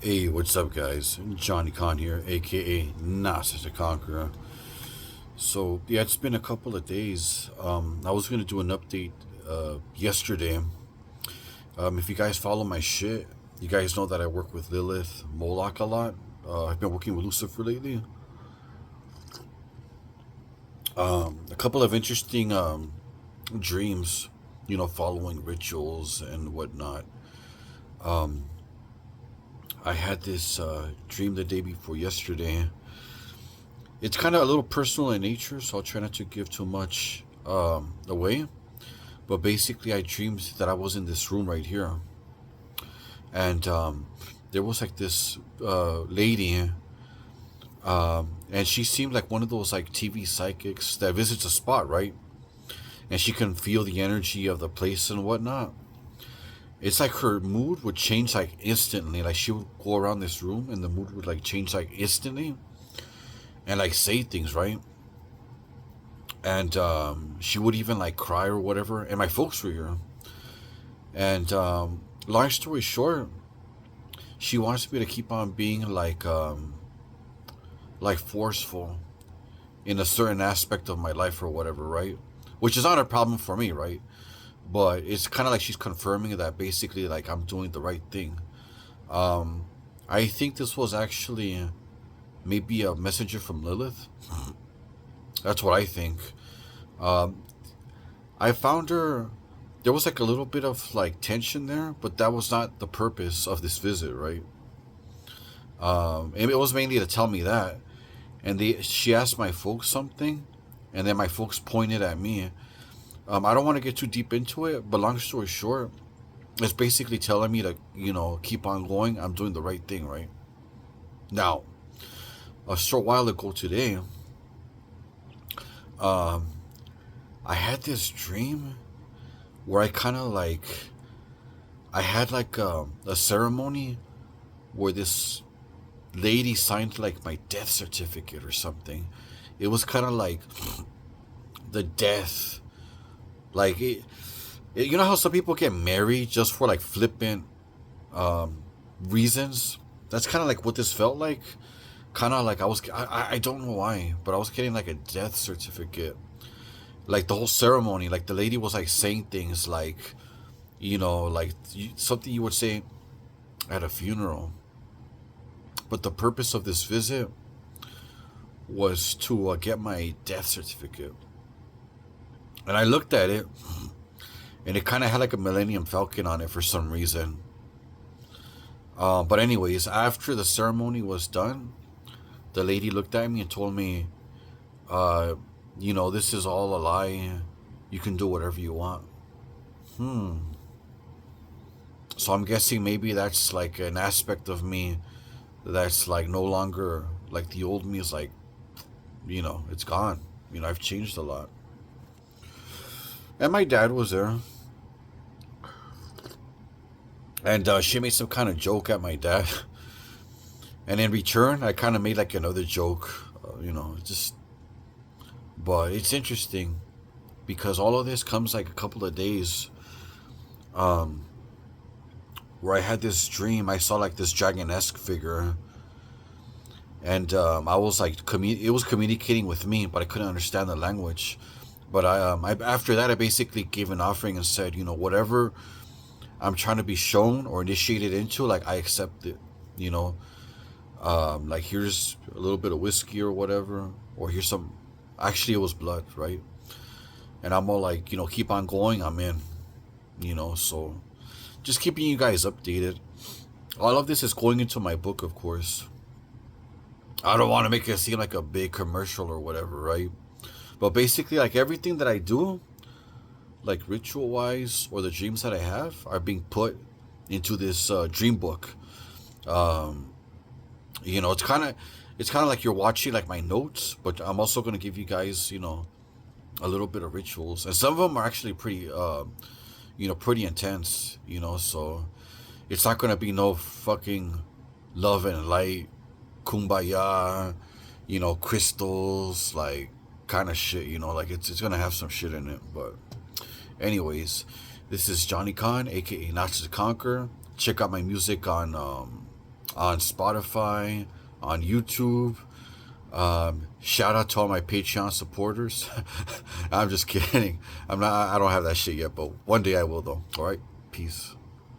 Hey, what's up, guys? Johnny Con here, aka Not Such a Conqueror. So, yeah, it's been a couple of days. I was gonna do an update yesterday. If you guys follow my shit, you guys know that I work with Lilith Moloch a lot. I've been working with Lucifer lately. A couple of interesting dreams, following rituals and whatnot. I had this dream the day before yesterday. It's kind of a little personal in nature, so I'll try not to give too much away. But basically, I dreamed that I was in this room right here, and there was like this lady, and she seemed like one of those like TV psychics that visits a spot, right? And she can feel the energy of the place and whatnot. It's like her mood would change like instantly. Like she would go around this room, and the mood would like change like instantly, and like say things, right? And she would even like cry or whatever. And my folks were here. And long story short, she wants me to keep on being like forceful in a certain aspect of my life or whatever, right? Which is not a problem for me, right? But it's kind of like she's confirming that basically like I'm doing the right thing. Um, I think this was actually maybe a messenger from Lilith. That's what I think. Um, I found her. There was like a little bit of like tension there, but that was not the purpose of this visit, right? And it was mainly to tell me that. And she asked my folks something, and then my folks pointed at me. I don't want to get too deep into it, but long story short, it's basically telling me to, keep on going. I'm doing the right thing, right? Now, a short while ago today, um, I had this dream where I kind of like I had like a ceremony where this lady signed like my death certificate or something. It was kind of like the death, like you know how some people get married just for like flippant um, reasons. That's kind of like what this felt like. Kind of like I don't know why, but I was getting like a death certificate. Like the whole ceremony, like the lady was like saying things like, like something you would say at a funeral. But the purpose of this visit was to get my death certificate. And I looked at it, and it kind of had like a Millennium Falcon on it for some reason. But anyways, after the ceremony was done, the lady looked at me and told me, uh, this is all a lie. You can do whatever you want. Hmm. So I'm guessing maybe that's like an aspect of me that's like no longer like the old me is like, it's gone. I've changed a lot. And my dad was there. And she made some kind of joke at my dad. And in return, I kind of made like another joke. Just. But it's interesting because all of this comes like a couple of days um, where I had this dream. I saw like this dragon-esque figure. And I was like, it was communicating with me, but I couldn't understand the language. But after that, I basically gave an offering and said, whatever I'm trying to be shown or initiated into, like I accept it. You know, like here's a little bit of whiskey or whatever, or here's some. Actually, it was blood, right? And I'm all like, keep on going. I'm in. So just keeping you guys updated. All of this is going into my book, of course. I don't want to make it seem like a big commercial or whatever, right? But basically, like everything that I do, like ritual wise, or the dreams that I have, are being put into this dream book. Um, it's kind of like you're watching like my notes, but I'm also gonna give you guys, a little bit of rituals, and some of them are actually pretty, pretty intense. So it's not gonna be no fucking love and light, kumbaya, crystals, like kind of shit. Like it's gonna have some shit in it, but. Anyways, this is Johnny Khan, aka Not to Conquer. Check out my music on on Spotify, on YouTube. Shout out to all my Patreon supporters. I'm just kidding. I don't have that shit yet, but one day I will though. All right, peace.